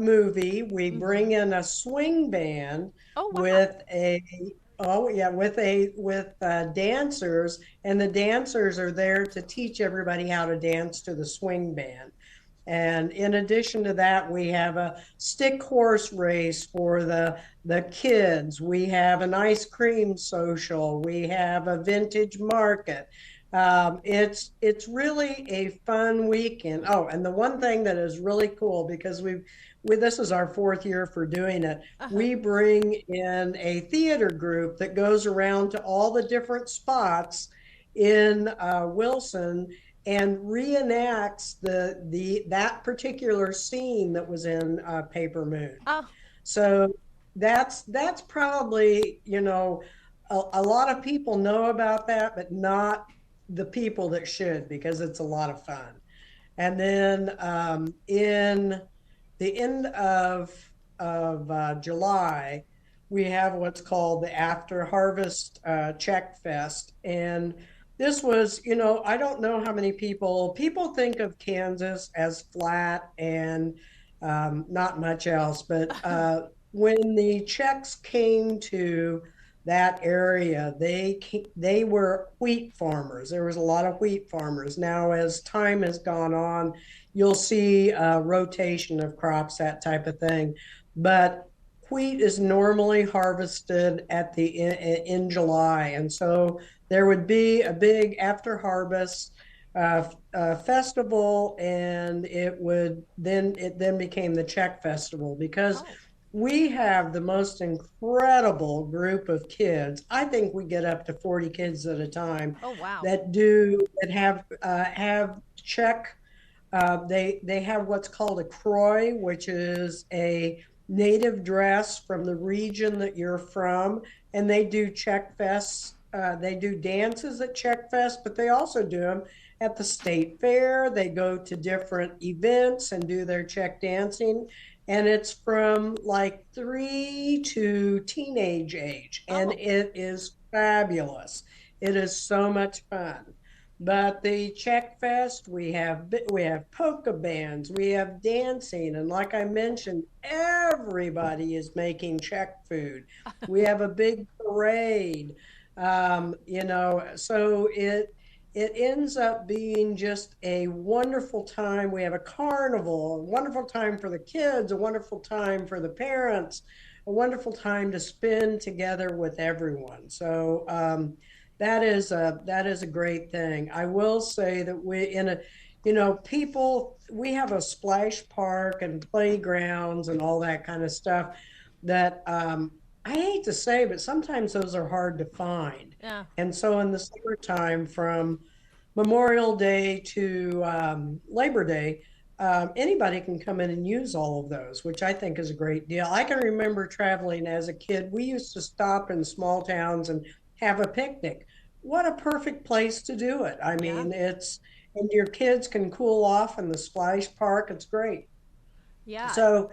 movie. We bring in a swing band Oh, wow. with a oh yeah with dancers, and the dancers are there to teach everybody how to dance to the swing band. And in addition to that, we have a stick horse race for the kids. We have an ice cream social. We have a vintage market. It's really a fun weekend. Oh, and the one thing that is really cool, because this is our fourth year for doing it. Uh-huh. We bring in a theater group that goes around to all the different spots in Wilson and reenacts the that particular scene that was in Paper Moon. Oh, So that's probably, a lot of people know about that, but not the people that should, because it's a lot of fun. And then in the end of July, we have what's called the After Harvest Check Fest. And this was, I don't know how many people think of Kansas as flat and not much else, but when the Czechs came to that area, they were wheat farmers. There was a lot of wheat farmers. Now, as time has gone on, you'll see a rotation of crops, that type of thing. But wheat is normally harvested in July, and so there would be a big after harvest festival, and it then became the Czech Festival, because oh, we have the most incredible group of kids. I think we get up to 40 kids at a time oh, wow. that have Czech. They have what's called a kroy, which is a native dress from the region that you're from, and they do Czech fests. They do dances at Czech Fest, but they also do them at the state fair. They go to different events and do their Czech dancing, and it's from like 3 to teenage age, and Oh, it is fabulous. It is so much fun. But the Czech Fest, we have polka bands, we have dancing, and like I mentioned, everybody is making Czech food. We have a big parade, so it ends up being just a wonderful time. We have a carnival, a wonderful time for the kids, a wonderful time for the parents, a wonderful time to spend together with everyone. So that is a great thing. I will say that we have a splash park and playgrounds and all that kind of stuff that I hate to say, but sometimes those are hard to find. yeah. And so in the summertime, from Memorial Day to Labor Day, anybody can come in and use all of those, which I think is a great deal. I can remember traveling as a kid. We used to stop in small towns and have a picnic. What a perfect place to do it. I Yeah. mean, and your kids can cool off in the splash park. It's great. Yeah. So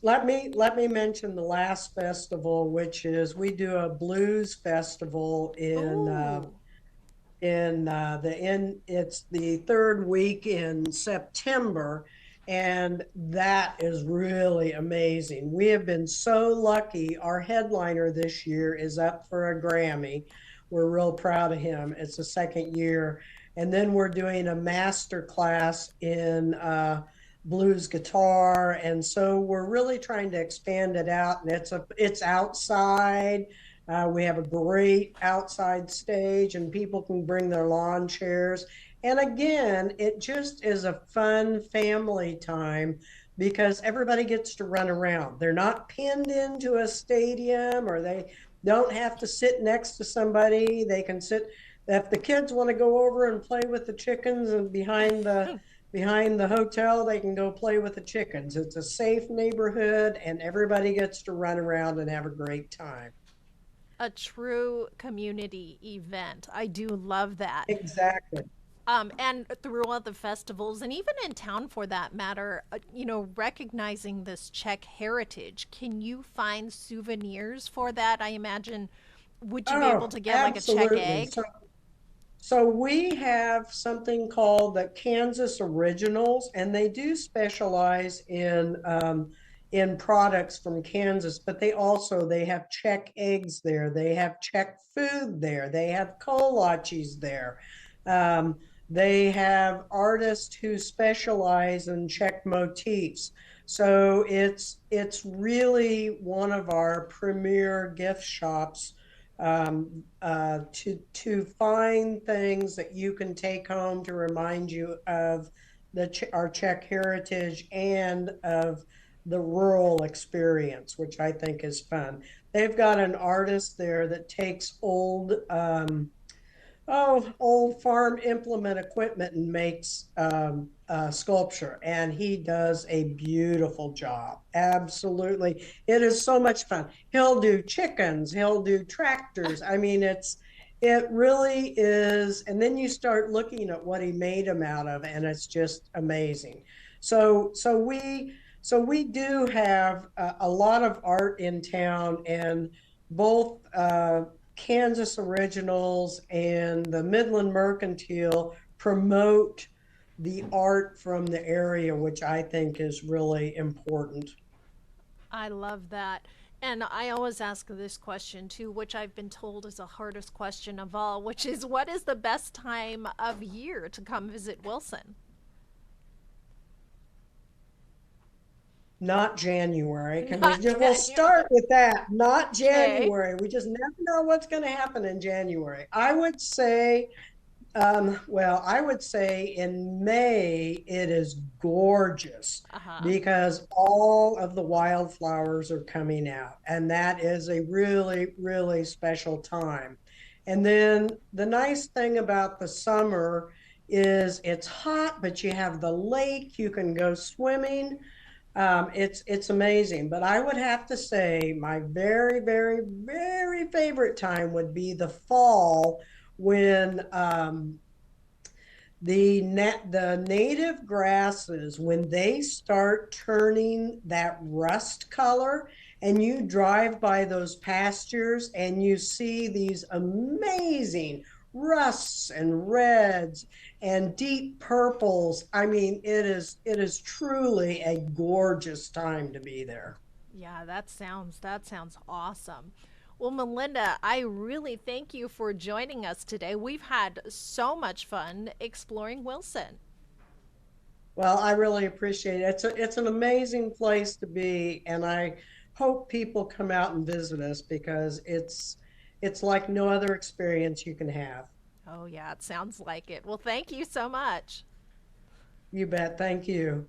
let me mention the last festival, which is we do a blues festival Oh, it's the third week in September, and that is really amazing. We have been so lucky. Our headliner this year is up for a Grammy. We're real proud of him. It's the second year. And then we're doing a master class in blues guitar, and so we're really trying to expand it out. And it's outside. We have a great outside stage, and people can bring their lawn chairs. And again, it just is a fun family time because everybody gets to run around. They're not pinned into a stadium, or don't have to sit next to somebody. They can sit, if the kids want to go over and play with the chickens and behind the hotel, they can go play with the chickens. It's a safe neighborhood and everybody gets to run around and have a great time. A true community event. I do love that. Exactly. And through all the festivals, and even in town for that matter, recognizing this Czech heritage, can you find souvenirs for that? I imagine, would you be able Oh, to get like a Czech absolutely. egg? So we have something called the Kansas Originals, and they do specialize in products from Kansas, but they have Czech eggs there, they have Czech food there, they have kolaches there. Um, they have artists who specialize in Czech motifs. So it's really one of our premier gift shops, to find things that you can take home to remind you of our Czech heritage and of the rural experience, which I think is fun. They've got an artist there that takes old farm implement equipment and makes sculpture, and he does a beautiful job. Absolutely, it is so much fun. He'll do chickens, he'll do tractors. I mean, it really is. And then you start looking at what he made them out of, and it's just amazing. So we do have a lot of art in town, and both Kansas Originals and the Midland Mercantile promote the art from the area, which I think is really important. I love that. And I always ask this question too, which I've been told is the hardest question of all, which is what is the best time of year to come visit Wilson? Not January. Can we Not just, we'll January. start with that. Not Okay. January. We just never know what's going to happen in January. I would say in May it is gorgeous Uh-huh. because all of the wildflowers are coming out, and that is a really, really special time. And then the nice thing about the summer is it's hot, but you have the lake, you can go swimming. It's amazing. But I would have to say my very, very, very favorite time would be the fall when the native grasses, when they start turning that rust color, and you drive by those pastures and you see these amazing rusts and reds and deep purples. I mean, it is truly a gorgeous time to be there. Yeah, that sounds awesome. Well, Melinda, I really thank you for joining us today. We've had so much fun exploring Wilson. Well, I really appreciate it. It's an amazing place to be, and I hope people come out and visit us because it's like no other experience you can have. Oh, yeah, it sounds like it. Well, thank you so much. You bet. Thank you.